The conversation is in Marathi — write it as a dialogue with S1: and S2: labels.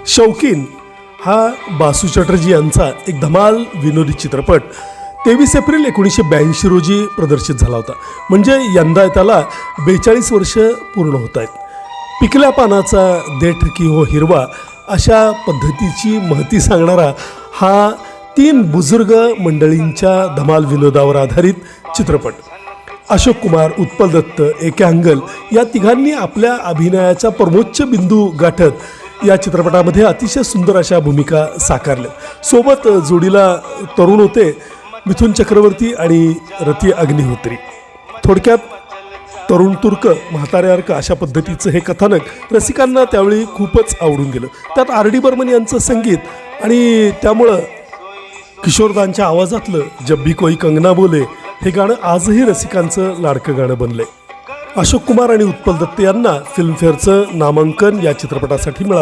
S1: शौकीन हा बासू चटर्जी यांचा एक धमाल विनोदी चित्रपट 23 एप्रिल 1982 रोजी प्रदर्शित झाला होता. म्हणजे यंदा त्याला 42 वर्ष पूर्ण होत आहेत. पिकल्या पानाचा देठ की हो हिरवा अशा पद्धतीची महती सांगणारा हा 3 बुजुर्ग मंडळींच्या धमाल विनोदावर आधारित चित्रपट. अशोक कुमार, उत्पल दत्त, ए.के. हंगल या तिघांनी आपल्या अभिनयाचा परमोच्च बिंदू गाठत या चित्रपटामध्ये अतिशय सुंदर अशा भूमिका साकारल्या. सोबत जोडीला तरुण होते मिथुन चक्रवर्ती आणि रती अग्निहोत्री. थोडक्यात तरुण तुर्क म्हाताऱ्यार्क अशा पद्धतीचं हे कथानक रसिकांना त्यावेळी खूपच आवडून गेलं. त्यात आर.डी. बर्मन यांचं संगीत आणि त्यामुळं किशोरदांच्या आवाजातलं जब भी कोई कंगना बोले हे गाणं आजही रसिकांचं लाडकं गाणं बनलंय. अशोक कुमार आणि उत्पल दत्त यांना फिल्मफेअरचं नामांकन या चित्रपटासाठी मिळालं.